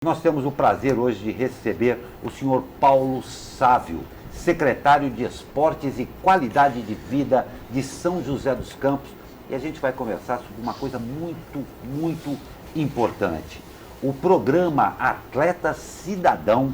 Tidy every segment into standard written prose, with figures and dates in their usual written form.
Nós temos o prazer hoje de receber o senhor Paulo Sávio, secretário de Esportes e Qualidade de Vida de São José dos Campos, e a gente vai conversar sobre uma coisa muito importante. O programa Atleta Cidadão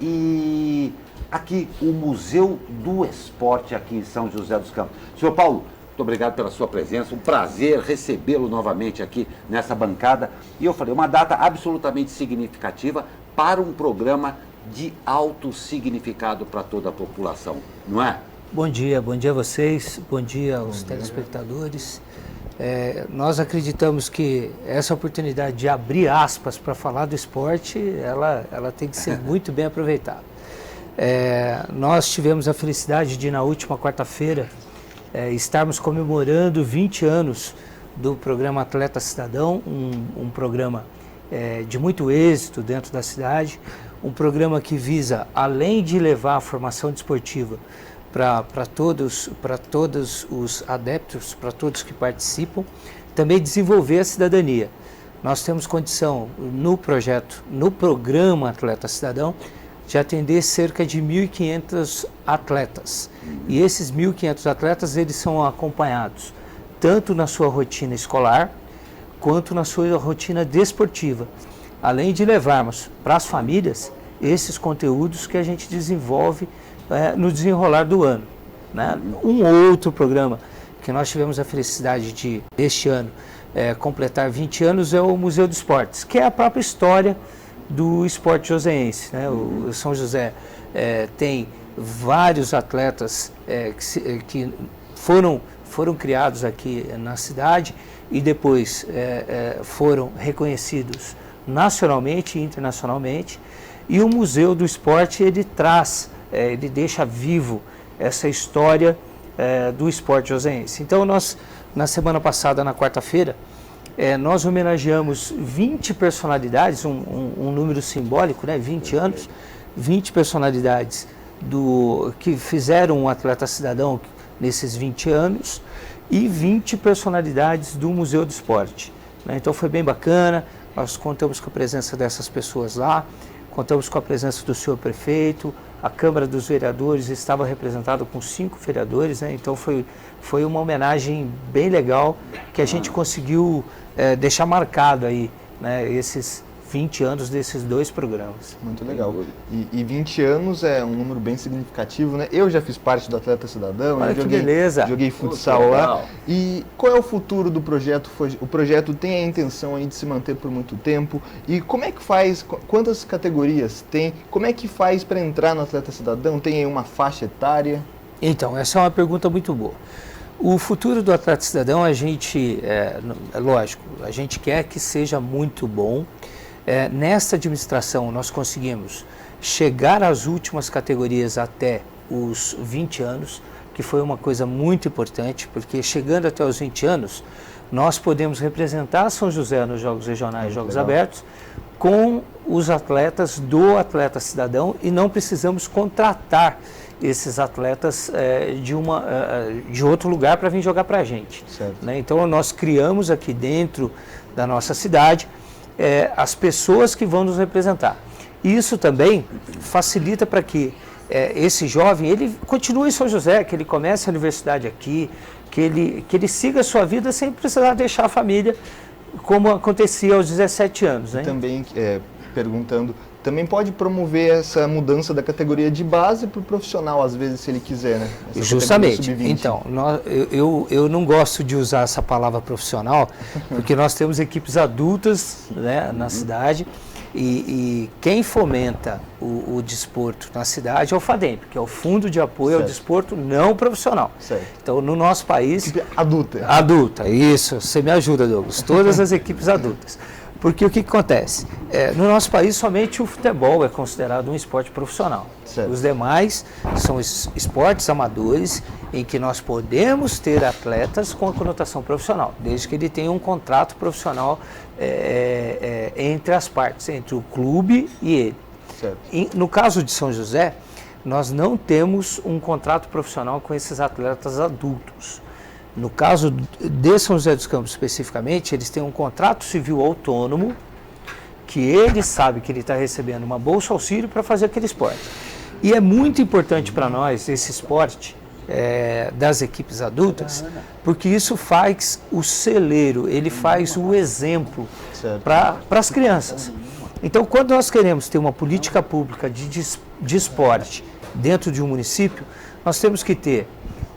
e aqui o Museu do Esporte aqui em São José dos Campos. Senhor Paulo, muito obrigado pela sua presença, um prazer recebê-lo novamente aqui nessa bancada. E eu falei, uma data absolutamente significativa para um programa de alto significado para toda a população, não é? Bom dia a vocês, bom dia aos telespectadores. Nós acreditamos que essa oportunidade de abrir aspas para falar do esporte, ela tem que ser muito bem aproveitada. Nós tivemos a felicidade de, na última quarta-feira, estarmos comemorando 20 anos do programa Atleta Cidadão, um programa de muito êxito dentro da cidade, um programa que visa, além de levar a formação desportiva para todos os adeptos, para todos que participam, também desenvolver a cidadania. Nós temos condição no programa Atleta Cidadão, de atender cerca de 1.500 atletas. E esses 1.500 atletas, eles são acompanhados tanto na sua rotina escolar, quanto na sua rotina desportiva. Além de levarmos para as famílias esses conteúdos que a gente desenvolve no desenrolar do ano, né? Um outro programa que nós tivemos a felicidade de, este ano, completar 20 anos é o Museu dos Esportes, que é a própria história do esporte joseense, né? O São José tem vários atletas que foram criados aqui na cidade e depois foram reconhecidos nacionalmente e internacionalmente. E o Museu do Esporte, ele deixa vivo essa história do esporte joseense. Então nós, na semana passada, na quarta-feira, nós homenageamos 20 personalidades, um número simbólico, né? 20 anos, 20 personalidades que fizeram um Atleta Cidadão nesses 20 anos e 20 personalidades do Museu do Esporte, né? Então foi bem bacana, nós contamos com a presença dessas pessoas lá, contamos com a presença do senhor prefeito, a Câmara dos Vereadores estava representada com 5 vereadores, né? Então foi uma homenagem bem legal que a gente conseguiu deixar marcado aí, né, esses 20 anos desses dois programas. Muito legal. E 20 anos é um número bem significativo, né? Eu já fiz parte do Atleta Cidadão, Olha, que beleza. Joguei futsal lá. E qual é o futuro do projeto? O projeto tem a intenção aí de se manter por muito tempo. E como é que faz, quantas categorias tem? Como é que faz para entrar no Atleta Cidadão? Tem aí uma faixa etária? Então, essa é uma pergunta muito boa. O futuro do Atleta Cidadão, a gente, lógico, a gente quer que seja muito bom. Nesta administração, nós conseguimos chegar às últimas categorias até os 20 anos, que foi uma coisa muito importante, porque chegando até os 20 anos, nós podemos representar São José nos Jogos Regionais e Jogos Abertos com os atletas do Atleta Cidadão e não precisamos contratar esses atletas de outro lugar para vir jogar para a gente, né? Então nós criamos aqui dentro da nossa cidade as pessoas que vão nos representar. Isso também facilita para que esse jovem ele continue em São José, que ele comece a universidade aqui, que ele siga a sua vida sem precisar deixar a família, como acontecia aos 17 anos, né? E também perguntando, também pode promover essa mudança da categoria de base para o profissional, às vezes, se ele quiser, né? Justamente. Então, eu não gosto de usar essa palavra profissional, porque nós temos equipes adultas, né, na cidade, e quem fomenta o desporto na cidade é o FADEMP, que é o Fundo de Apoio ao Desporto Não Profissional. Então, no nosso país... Equipe adulta. Adulta, isso. Você me ajuda, Douglas. Todas as equipes adultas. Porque o que acontece? No nosso país, somente o futebol é considerado um esporte profissional. Os demais são esportes amadores em que nós podemos ter atletas com a conotação profissional, desde que ele tenha um contrato profissional entre as partes, entre o clube e ele. No caso de São José, nós não temos um contrato profissional com esses atletas adultos. No caso de São José dos Campos especificamente, eles têm um contrato civil autônomo que ele sabe que ele está recebendo uma bolsa auxílio para fazer aquele esporte. E é muito importante para nós esse esporte das equipes adultas, porque isso faz o celeiro, ele faz o exemplo para as crianças. Então, quando nós queremos ter uma política pública de esporte dentro de um município, nós temos que ter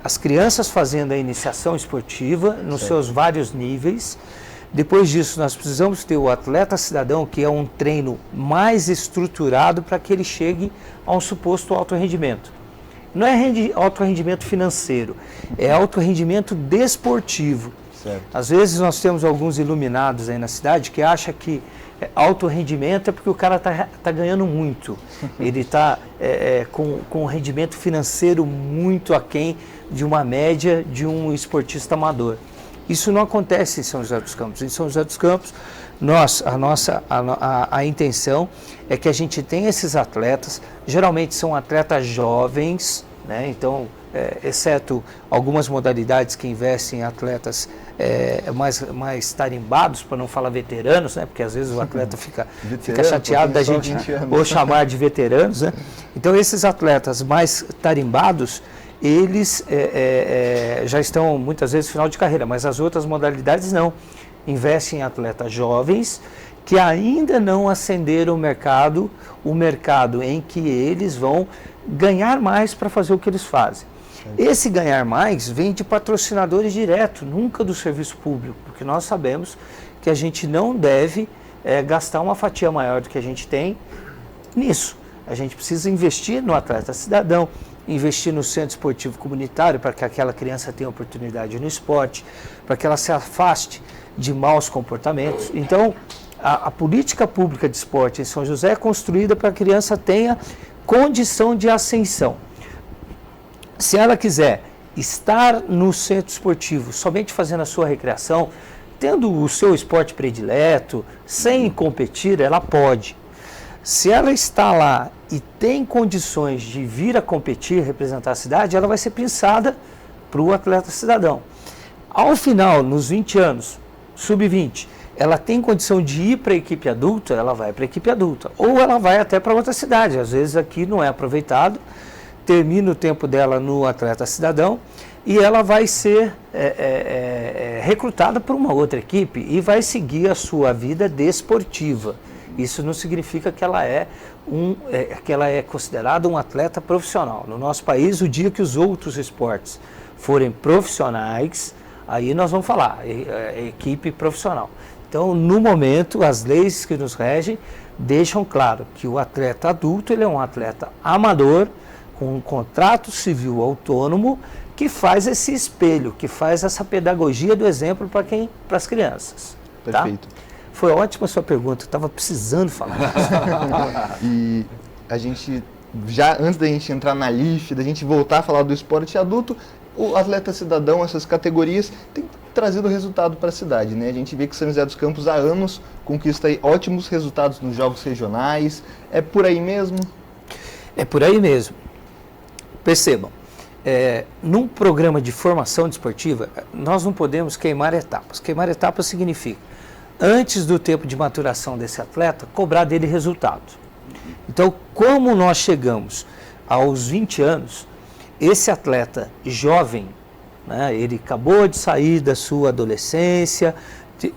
as crianças fazendo a iniciação esportiva nos seus vários níveis. Depois disso, nós precisamos ter o atleta cidadão, que é um treino mais estruturado para que ele chegue a um suposto alto rendimento. Não é alto rendimento financeiro, é alto rendimento desportivo. Certo. Às vezes nós temos alguns iluminados aí na cidade que acham que alto rendimento é porque o cara está ganhando muito. Ele está com um rendimento financeiro muito aquém de uma média de um esportista amador. Isso não acontece em São José dos Campos. Em São José dos Campos, a intenção é que a gente tenha esses atletas, geralmente são atletas jovens, né? Então, exceto algumas modalidades que investem em atletas mais tarimbados, para não falar veteranos, né? Porque às vezes o atleta fica chateado da gente ou chamar de veteranos, né? Então, esses atletas mais tarimbados, eles já estão muitas vezes no final de carreira, mas as outras modalidades não. Investem em atletas jovens que ainda não ascenderam o mercado em que eles vão ganhar mais para fazer o que eles fazem. Esse ganhar mais vem de patrocinadores direto, nunca do serviço público, porque nós sabemos que a gente não deve gastar uma fatia maior do que a gente tem nisso. A gente precisa investir no atleta cidadão, investir no centro esportivo comunitário para que aquela criança tenha oportunidade no esporte, para que ela se afaste de maus comportamentos. Então, a política pública de esporte em São José é construída para que a criança tenha condição de ascensão. Se ela quiser estar no centro esportivo somente fazendo a sua recreação, tendo o seu esporte predileto, sem competir, ela pode. Se ela está lá e tem condições de vir a competir, representar a cidade, ela vai ser pensada para o atleta cidadão. Ao final, nos 20 anos, sub-20, ela tem condição de ir para a equipe adulta, ela vai para a equipe adulta. Ou ela vai até para outra cidade, às vezes aqui não é aproveitado, termina o tempo dela no atleta cidadão e ela vai ser recrutada por uma outra equipe e vai seguir a sua vida desportiva. Isso não significa que ela é considerada um atleta profissional. No nosso país, o dia que os outros esportes forem profissionais, aí nós vamos falar, equipe profissional. Então, no momento, as leis que nos regem deixam claro que o atleta adulto ele é um atleta amador, com um contrato civil autônomo, que faz esse espelho, que faz essa pedagogia do exemplo para as crianças. Perfeito. Tá? Foi ótima a sua pergunta, eu estava precisando falar disso. E a gente, já antes da gente entrar na LIF, da gente voltar a falar do esporte adulto, o atleta cidadão, essas categorias, tem trazido resultado para a cidade, né? A gente vê que São José dos Campos há anos conquista aí ótimos resultados nos jogos regionais. É por aí mesmo? É por aí mesmo. Percebam, num programa de formação desportiva, nós não podemos queimar etapas. Queimar etapas significa, antes do tempo de maturação desse atleta, cobrar dele resultado. Então, como nós chegamos aos 20 anos, esse atleta jovem, né, ele acabou de sair da sua adolescência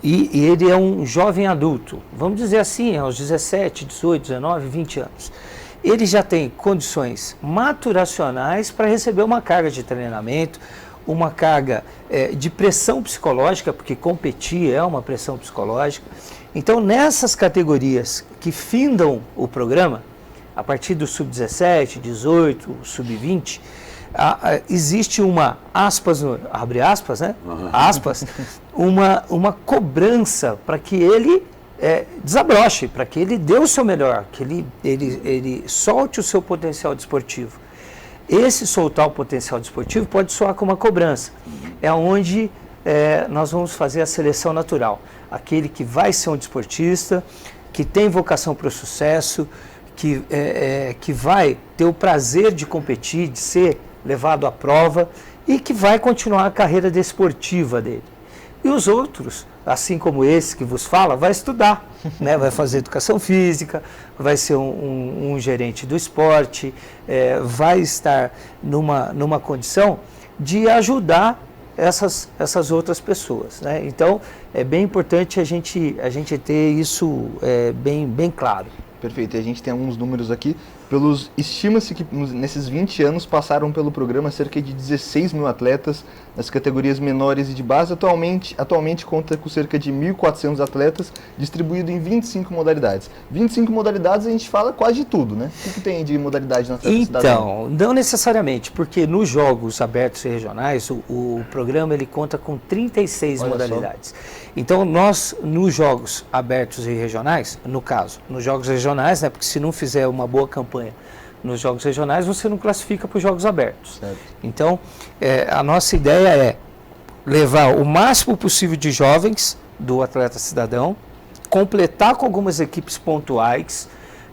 e ele é um jovem adulto, vamos dizer assim, aos 17, 18, 19, 20 anos. Ele já tem condições maturacionais para receber uma carga de treinamento, uma carga de pressão psicológica, porque competir é uma pressão psicológica. Então, nessas categorias que findam o programa, a partir do sub-17, 18, sub-20, existe uma, abre aspas, né? Aspas, uma cobrança para que ele desabroche, para que ele dê o seu melhor, que ele solte o seu potencial desportivo. Esse soltar o potencial desportivo pode soar como uma cobrança. É onde nós vamos fazer a seleção natural. Aquele que vai ser um desportista, que tem vocação para o sucesso, que vai ter o prazer de competir, de ser levado à prova e que vai continuar a carreira desportiva dele. E os outros, assim como esse que vos fala, vai estudar, né? Vai fazer educação física, vai ser um gerente do esporte, vai estar numa condição de ajudar essas outras pessoas, né? Então, é bem importante a gente ter isso bem claro. Perfeito, e a gente tem alguns números aqui. Estima-se que nesses 20 anos passaram pelo programa cerca de 16 mil atletas nas categorias menores e de base. Atualmente conta com cerca de 1.400 atletas, distribuído em 25 modalidades. 25 modalidades a gente fala quase de tudo, né? O que tem de modalidade na Atleta Cidadão? Então, não necessariamente, porque nos Jogos Abertos e Regionais, o programa ele conta com 36 modalidades. Então, nós, nos Jogos Abertos e Regionais, no caso, nos Jogos Regionais, né, porque se não fizer uma boa campanha nos Jogos Regionais, você não classifica para os Jogos Abertos. Certo. Então, a nossa ideia é levar o máximo possível de jovens do Atleta Cidadão, completar com algumas equipes pontuais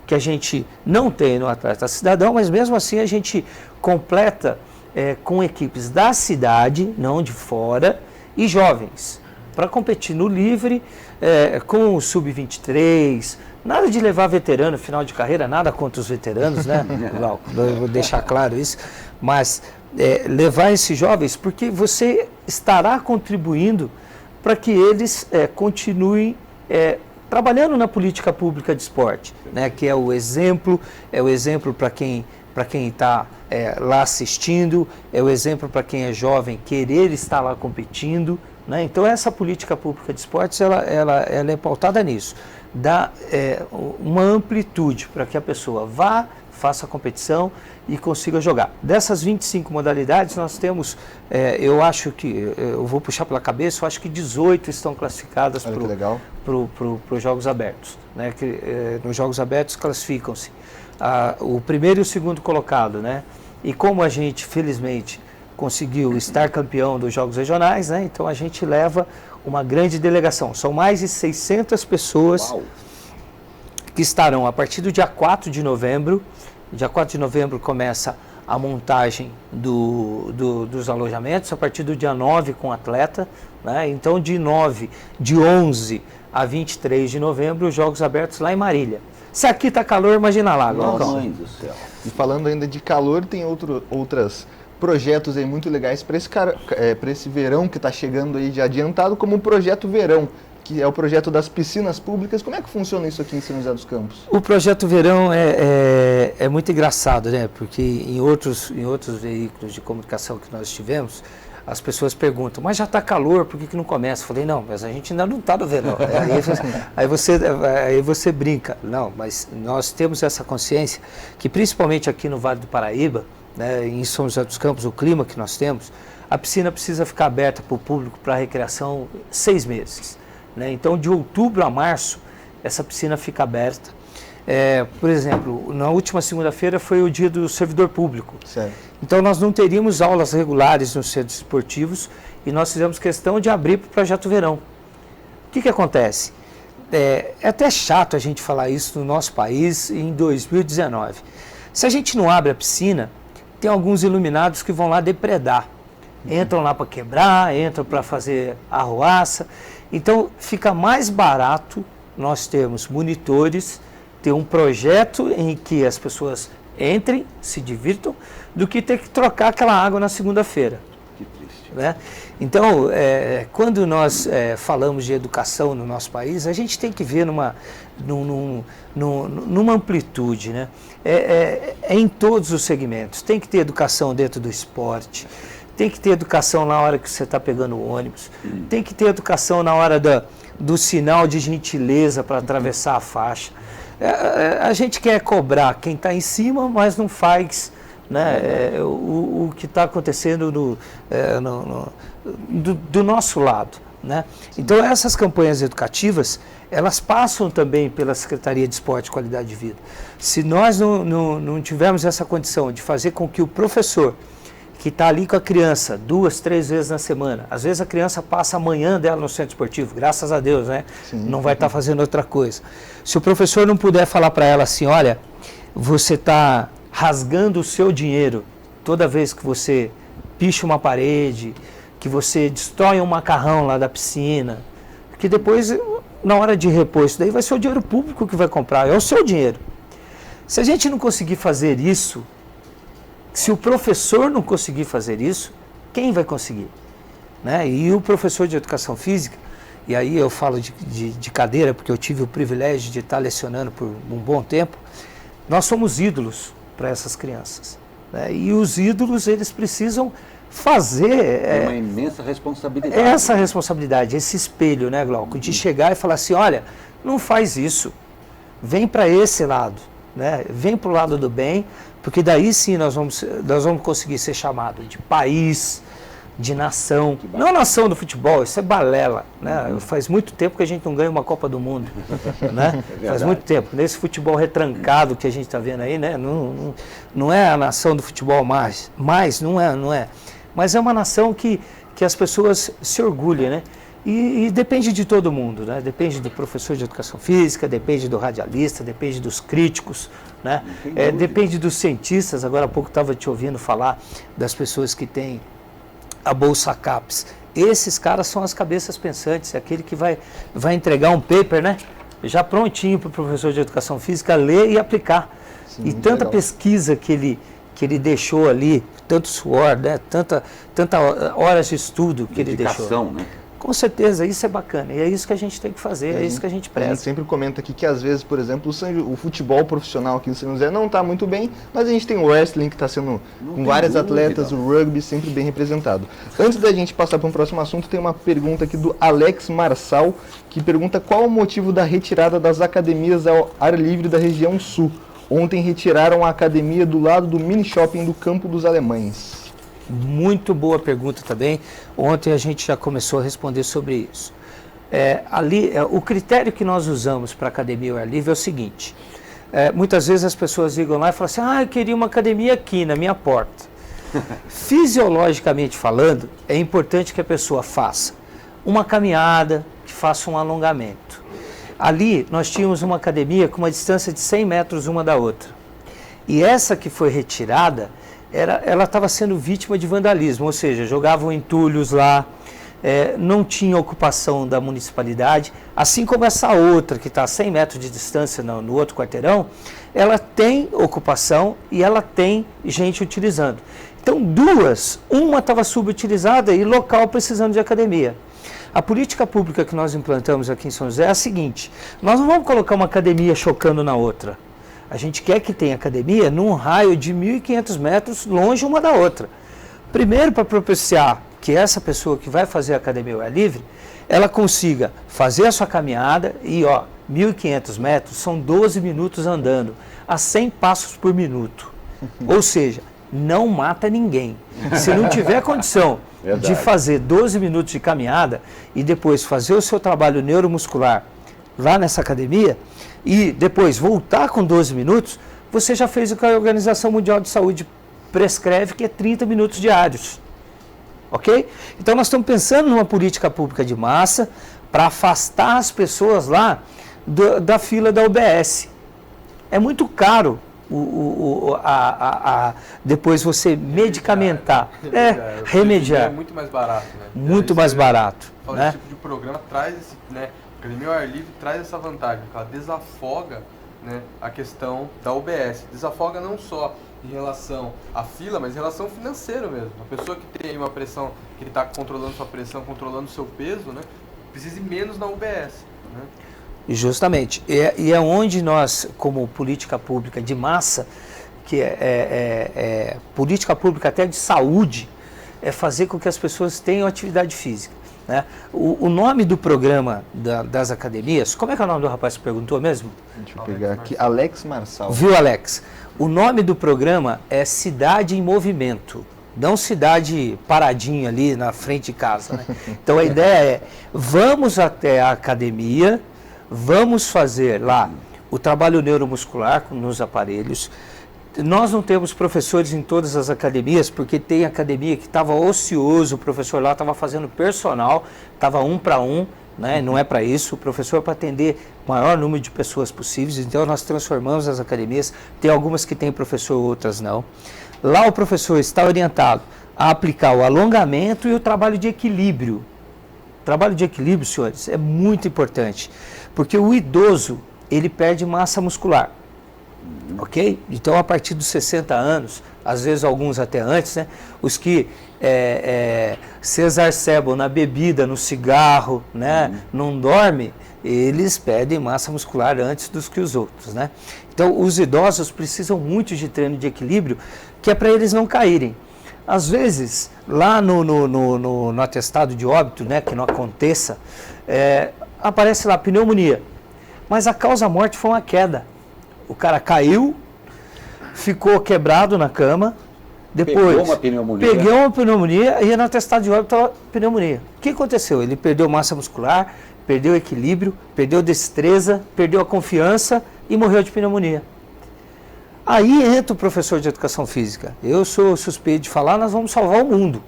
que a gente não tem no Atleta Cidadão, mas mesmo assim a gente completa com equipes da cidade, não de fora, e jovens, para competir no livre, com o Sub-23, nada de levar veterano, final de carreira, nada contra os veteranos, né? Vou deixar claro isso, mas levar esses jovens, porque você estará contribuindo para que eles continuem trabalhando na política pública de esporte, né? Que é o exemplo para quem está lá assistindo, é o exemplo para quem é jovem querer estar lá competindo, né? Então essa política pública de esportes ela é pautada nisso, dá uma amplitude para que a pessoa vá, faça a competição e consiga jogar. Dessas 25 modalidades nós temos, eu acho que, eu vou puxar pela cabeça, eu acho que 18 estão classificadas para os Jogos Abertos, né? Nos Jogos Abertos classificam-se o primeiro e o segundo colocado, né? E como a gente, felizmente, conseguiu estar campeão dos Jogos Regionais, né? Então a gente leva uma grande delegação. São mais de 600 pessoas que estarão a partir do dia 4 de novembro. Dia 4 de novembro começa a montagem dos alojamentos, a partir do dia 9 com atleta, né? Então de 11 a 23 de novembro, os Jogos Abertos lá em Marília. Se aqui está calor, imagina lá. Mãe do céu. E falando ainda de calor, tem outras projetos aí muito legais para esse verão que está chegando aí de adiantado, como o Projeto Verão, que é o projeto das piscinas públicas. Como é que funciona isso aqui em São José dos Campos? O Projeto Verão é muito engraçado, né? Porque em outros veículos de comunicação que nós tivemos, as pessoas perguntam, mas já está calor, por que não começa? Eu falei, não, mas a gente ainda não está no verão. Aí você brinca. Não, mas nós temos essa consciência que principalmente aqui no Vale do Paraíba, né, em São José dos Campos, o clima que nós temos, a piscina precisa ficar aberta para o público, para a recreação, 6 meses. Né? Então, de outubro a março, essa piscina fica aberta. Por exemplo, na última segunda-feira foi o dia do servidor público. Certo. Então, nós não teríamos aulas regulares nos centros esportivos e nós fizemos questão de abrir para o Projeto Verão. O que acontece? É até chato a gente falar isso no nosso país em 2019. Se a gente não abre a piscina, tem alguns iluminados que vão lá depredar. Entram lá para quebrar, entram para fazer arruaça. Então, fica mais barato nós termos monitores, ter um projeto em que as pessoas entrem, se divirtam, do que ter que trocar aquela água na segunda-feira. Que triste. Né? Então, quando nós falamos de educação no nosso país, a gente tem que ver numa amplitude, né? Em todos os segmentos. Tem que ter educação dentro do esporte, tem que ter educação na hora que você está pegando o ônibus, tem que ter educação na hora do sinal de gentileza para atravessar a faixa. A gente quer cobrar quem está em cima, mas não faz, né, o que está acontecendo do nosso lado. Né? Então essas campanhas educativas, elas passam também pela Secretaria de Esporte e Qualidade de Vida. Se nós não tivermos essa condição de fazer com que o professor que está ali com a criança 2, 3 vezes na semana, às vezes a criança passa a manhã dela no centro esportivo, graças a Deus, né? Não vai estar fazendo outra coisa. Se o professor não puder falar para ela assim, olha, você está rasgando o seu dinheiro toda vez que você picha uma parede, que você destrói um macarrão lá da piscina, que depois, na hora de repor isso daí, vai ser o dinheiro público que vai comprar, é o seu dinheiro. Se a gente não conseguir fazer isso, se o professor não conseguir fazer isso, quem vai conseguir? Né? E o professor de educação física, e aí eu falo de cadeira, porque eu tive o privilégio de estar lecionando por um bom tempo, nós somos ídolos para essas crianças. Né? E os ídolos, eles precisam fazer... uma imensa responsabilidade. Essa responsabilidade, esse espelho, né, Glauco? De chegar e falar assim, olha, não faz isso, vem para esse lado, né? Vem para o lado do bem, porque daí sim nós vamos conseguir ser chamados de país, de nação. Não nação do futebol, isso é balela. Né? Faz muito tempo que a gente não ganha uma Copa do Mundo. Né? Faz muito tempo. Nesse futebol retrancado que a gente está vendo aí, né? Não é a nação do futebol mais não é. Mas é uma nação que as pessoas se orgulham, né? E depende de todo mundo, né? Depende do professor de educação física, depende do radialista, depende dos críticos, né? Depende dos cientistas. Agora há pouco estava te ouvindo falar das pessoas que têm a Bolsa CAPES. Esses caras são as cabeças pensantes, é aquele que vai entregar um paper, né? Já prontinho para o professor de educação física ler e aplicar. Sim, e tanta legal. Pesquisa que ele deixou ali, tanto suor, né? Tanta horas de estudo que ele deixou. Né? Com certeza, isso é bacana, e é isso que a gente tem que fazer, é isso que a gente preza. A gente sempre comenta aqui que às vezes, por exemplo, o futebol profissional aqui do São José não está muito bem, mas a gente tem o wrestling que está sendo com vários atletas, o rugby sempre bem representado. Antes da gente passar para um próximo assunto, tem uma pergunta aqui do Alex Marçal, que pergunta qual o motivo da retirada das academias ao ar livre da região sul. Ontem retiraram a academia do lado do mini shopping do Campo dos Alemães. Muito boa pergunta também. Ontem a gente já começou a responder sobre isso. O critério que nós usamos para a academia ao ar livre é o seguinte. Muitas vezes as pessoas ligam lá e falam assim, eu queria uma academia aqui na minha porta. Fisiologicamente falando, é importante que a pessoa faça uma caminhada, que faça um alongamento. Ali nós tínhamos uma academia com uma distância de 100 metros uma da outra. E essa que foi retirada, ela estava sendo vítima de vandalismo, ou seja, jogavam entulhos lá, não tinha ocupação da municipalidade, assim como essa outra que está a 100 metros de distância no outro quarteirão, ela tem ocupação e ela tem gente utilizando. Então uma estava subutilizada e local precisando de academia. A política pública que nós implantamos aqui em São José é a seguinte, nós não vamos colocar uma academia chocando na outra. A gente quer que tenha academia num raio de 1.500 metros longe uma da outra. Primeiro, para propiciar que essa pessoa que vai fazer a academia ao ar livre, ela consiga fazer a sua caminhada e, 1.500 metros são 12 minutos andando, a 100 passos por minuto. Ou seja, não mata ninguém. Se não tiver condição de fazer 12 minutos de caminhada e depois fazer o seu trabalho neuromuscular lá nessa academia, e depois voltar com 12 minutos, você já fez o que a Organização Mundial de Saúde prescreve, que é 30 minutos diários. Ok? Então nós estamos pensando numa política pública de massa para afastar as pessoas lá da fila da UBS. É muito caro depois você medicamentar. Remediar. É muito mais barato, né? Muito mais barato. Esse tipo de programa traz esse, né? A academia ao ar livre traz essa vantagem, ela desafoga, né, a questão da UBS. Desafoga não só em relação à fila, mas em relação financeira mesmo. A pessoa que tem uma pressão, que está controlando sua pressão, controlando o seu peso, né, precisa ir menos na UBS. Né? Justamente. E é onde nós, como política pública de massa, que política pública até de saúde, é fazer com que as pessoas tenham atividade física. Né? O nome do programa das academias, como é que é o nome do rapaz que perguntou mesmo? Deixa eu pegar aqui, Alex Marçal. Viu, Alex? O nome do programa é Cidade em Movimento, não cidade paradinha ali na frente de casa. Né? Então a ideia é, vamos até a academia, vamos fazer lá o trabalho neuromuscular nos aparelhos. Nós não temos professores em todas as academias, porque tem academia que estava ocioso, o professor lá estava fazendo personal, estava 1 para 1, né? Não é para isso, o professor é para atender o maior número de pessoas possíveis, então nós transformamos as academias, tem algumas que tem professor, outras não. Lá o professor está orientado a aplicar o alongamento e o trabalho de equilíbrio. O trabalho de equilíbrio, senhores, é muito importante, porque o idoso, ele perde massa muscular, ok? Então, a partir dos 60 anos, às vezes alguns até antes, né? Os que se exacerbam na bebida, no cigarro, né? Não dorme, eles perdem massa muscular antes dos que os outros, né? Então, os idosos precisam muito de treino de equilíbrio, que é para eles não caírem. Às vezes, lá no atestado de óbito, né, que não aconteça, aparece lá pneumonia. Mas a causa-morte foi uma queda. O cara caiu, ficou quebrado na cama, depois pegou uma pneumonia e no atestado de óbito estava pneumonia. O que aconteceu? Ele perdeu massa muscular, perdeu equilíbrio, perdeu destreza, perdeu a confiança e morreu de pneumonia. Aí entra o professor de educação física. Eu sou suspeito de falar, nós vamos salvar o mundo.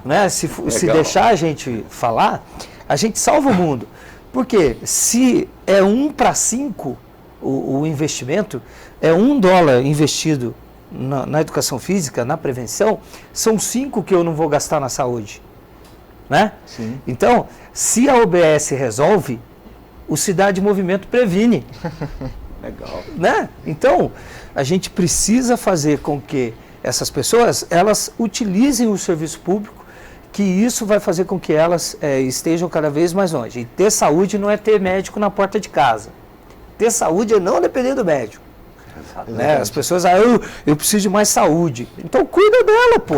Né? Se deixar a gente falar, a gente salva o mundo. Porque se é 1 para 5 o investimento, é $1 investido na educação física, na prevenção, são 5 que eu não vou gastar na saúde. Né? Sim. Então, se a OBS resolve, o Cidade Movimento previne. Legal. Né? Então, a gente precisa fazer com que essas pessoas, elas utilizem o serviço público, que isso vai fazer com que elas estejam cada vez mais longe. E ter saúde não é ter médico na porta de casa. Ter saúde é não depender do médico. Né? As pessoas, eu preciso de mais saúde. Então cuida dela, pô.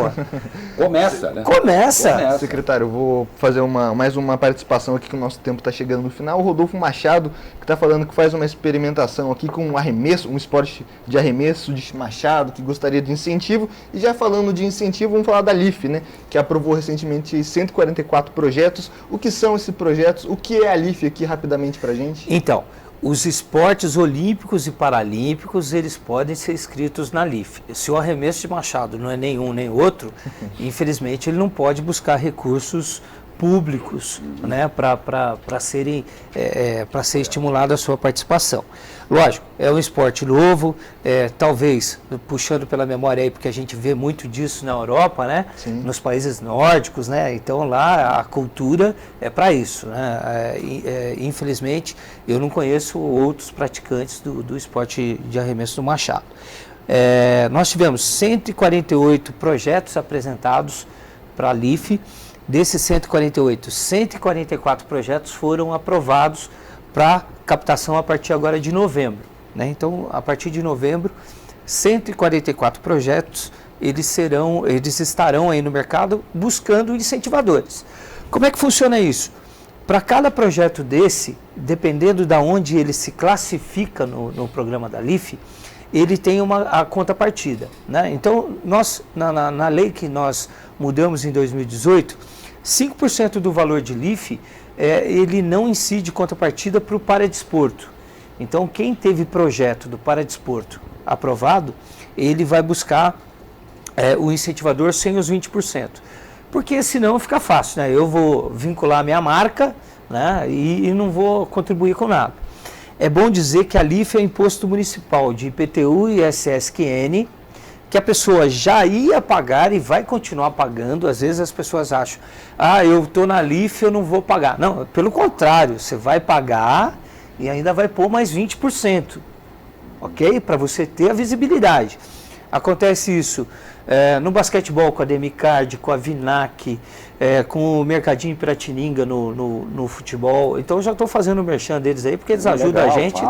Começa, né? Começa. Secretário, eu vou fazer mais uma participação aqui, que o nosso tempo está chegando no final. O Rodolfo Machado, que está falando que faz uma experimentação aqui com um arremesso, um esporte de arremesso de machado, que gostaria de incentivo. E já falando de incentivo, vamos falar da LIF, né? Que aprovou recentemente 144 projetos. O que são esses projetos? O que é a LIF aqui, rapidamente, para a gente? Então, os esportes olímpicos e paralímpicos, eles podem ser inscritos na LIF. Se o arremesso de machado não é nenhum nem outro, infelizmente ele não pode buscar recursos públicos, né, para ser estimulada a sua participação. Lógico, é um esporte novo, talvez, puxando pela memória aí, porque a gente vê muito disso na Europa, né, nos países nórdicos, né, então lá a cultura é para isso, né, infelizmente eu não conheço outros praticantes do esporte de arremesso do machado. Nós tivemos 148 projetos apresentados para a LIF. Desses 148, 144 projetos foram aprovados para captação a partir agora de novembro. Né? Então, a partir de novembro, 144 projetos, eles estarão aí no mercado buscando incentivadores. Como é que funciona isso? Para cada projeto desse, dependendo de onde ele se classifica no programa da LIF, ele tem a contrapartida. Né? Então, nós, na lei que nós mudamos em 2018, 5% do valor de LIF, ele não incide contrapartida para o paradesporto. Então, quem teve projeto do paradesporto aprovado, ele vai buscar o incentivador sem os 20%. Porque senão fica fácil, né? Eu vou vincular a minha marca, né, e não vou contribuir com nada. É bom dizer que a LIF é imposto municipal de IPTU e ISS-QN, que a pessoa já ia pagar e vai continuar pagando. Às vezes as pessoas acham, eu estou na LIF, eu não vou pagar. Não, pelo contrário, você vai pagar e ainda vai pôr mais 20%, ok? Para você ter a visibilidade. Acontece isso no basquetebol com a Demicard, com a Vinac, com o Mercadinho Piratininga no futebol. Então eu já estou fazendo o merchan deles aí, porque eles ajudam a gente.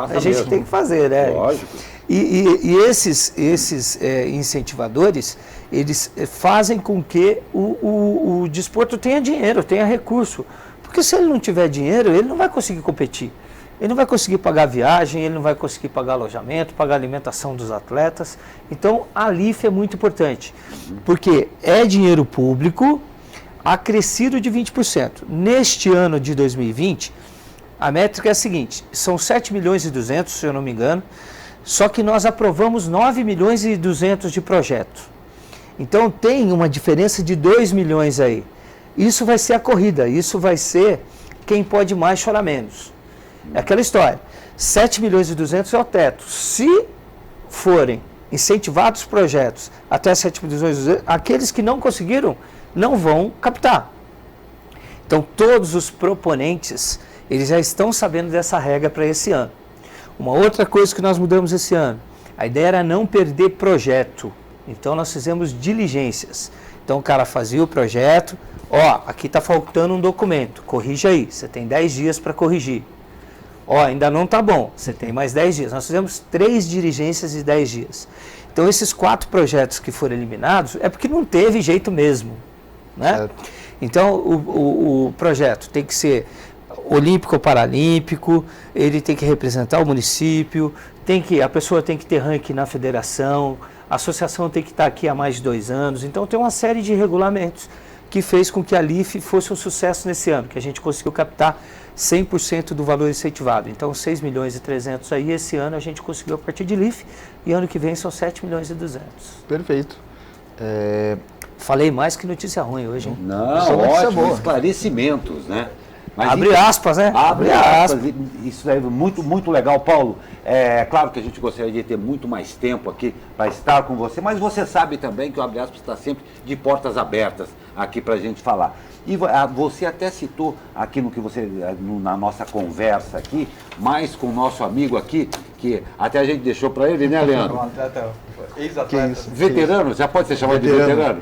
A gente tem que fazer, né? Lógico. E esses incentivadores, eles fazem com que o desporto tenha dinheiro, tenha recurso. Porque se ele não tiver dinheiro, ele não vai conseguir competir. Ele não vai conseguir pagar viagem, ele não vai conseguir pagar alojamento, pagar alimentação dos atletas. Então, a LIF é muito importante, porque é dinheiro público acrescido de 20%. Neste ano de 2020, a métrica é a seguinte, são 7.200.000, se eu não me engano, só que nós aprovamos 9.200.000 de projetos. Então, tem uma diferença de 2 milhões aí. Isso vai ser a corrida, isso vai ser quem pode mais chorar menos. É aquela história, 7.200.000 é o teto. Se forem incentivados projetos até 7 milhões, aqueles que não conseguiram não vão captar. Então, todos os proponentes, eles já estão sabendo dessa regra para esse ano. Uma outra coisa que nós mudamos esse ano, a ideia era não perder projeto. Então, nós fizemos diligências. Então, o cara fazia o projeto, aqui está faltando um documento, corrija aí, você tem 10 dias para corrigir. Ainda não está bom, você tem mais 10 dias. Nós fizemos 3 diligências de 10 dias. Então, esses 4 projetos que foram eliminados é porque não teve jeito mesmo, né? Então, o projeto tem que ser olímpico ou paralímpico, ele tem que representar o município, a pessoa tem que ter ranking na federação, a associação tem que estar aqui há mais de 2 anos. Então, tem uma série de regulamentos que fez com que a LIF fosse um sucesso nesse ano, que a gente conseguiu captar 100% do valor incentivado. Então, 6 milhões e 300 aí, esse ano a gente conseguiu a partir de LIF, e ano que vem são 7 milhões e 200. Perfeito. Falei mais que notícia ruim hoje, hein? Não, ótimo, esclarecimentos, né? Mas abre aspas, né? Abre aspas. Isso é muito, muito legal, Paulo. É claro que a gente gostaria de ter muito mais tempo aqui para estar com você, mas você sabe também que o Abre Aspas está sempre de portas abertas aqui para a gente falar. E você até citou aqui na nossa conversa aqui, mais com o nosso amigo aqui, que até a gente deixou para ele, né, Leandro? Ex-atleta. Veterano? Já pode ser chamado de veterano?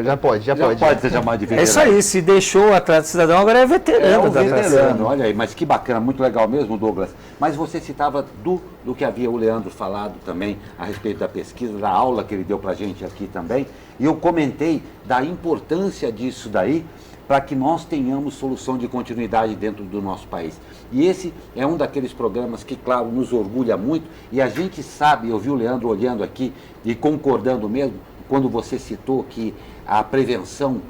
Já pode ser chamado de veterano. É isso aí, se deixou o atleta cidadão, agora é veterano. Veterano, olha aí, mas que bacana, muito legal mesmo, Douglas. Mas você citava do que havia o Leandro falado também a respeito da pesquisa, da aula que ele deu para a gente aqui também, e eu comentei da importância disso daí, para que nós tenhamos solução de continuidade dentro do nosso país. E esse é um daqueles programas que, claro, nos orgulha muito, e a gente sabe, eu vi o Leandro olhando aqui e concordando mesmo, quando você citou que a prevenção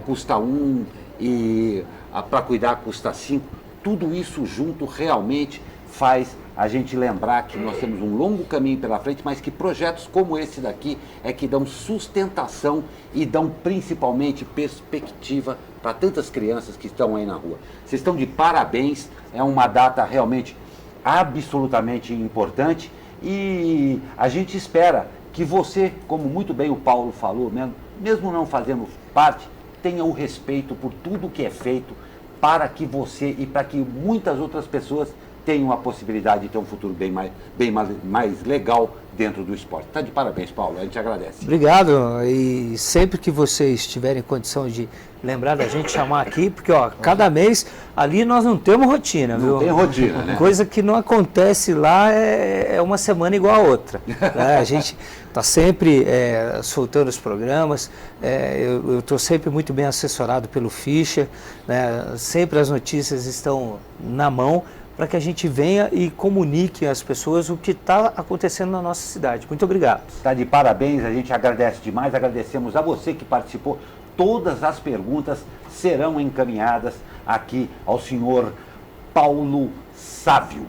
custa 1 e para cuidar custa 5, tudo isso junto realmente faz a gente lembrar que nós temos um longo caminho pela frente, mas que projetos como esse daqui é que dão sustentação e dão principalmente perspectiva para tantas crianças que estão aí na rua. Vocês estão de parabéns, é uma data realmente absolutamente importante e a gente espera que você, como muito bem o Paulo falou, mesmo não fazendo parte, tenha o respeito por tudo que é feito para que você e para que muitas outras pessoas tenham a possibilidade de ter um futuro bem mais legal dentro do esporte. Está de parabéns, Paulo, a gente agradece. Obrigado, e sempre que vocês tiverem condição de lembrar da gente, chamar aqui, porque cada mês ali nós não temos rotina, viu? Não tem rotina, né? Coisa que não acontece lá é uma semana igual a outra. Né? A gente está sempre soltando os programas, eu estou sempre muito bem assessorado pelo Fischer, né? Sempre as notícias estão na mão, para que a gente venha e comunique às pessoas o que está acontecendo na nossa cidade. Muito obrigado. Está de parabéns, a gente agradece demais, agradecemos a você que participou. Todas as perguntas serão encaminhadas aqui ao senhor Paulo Sávio.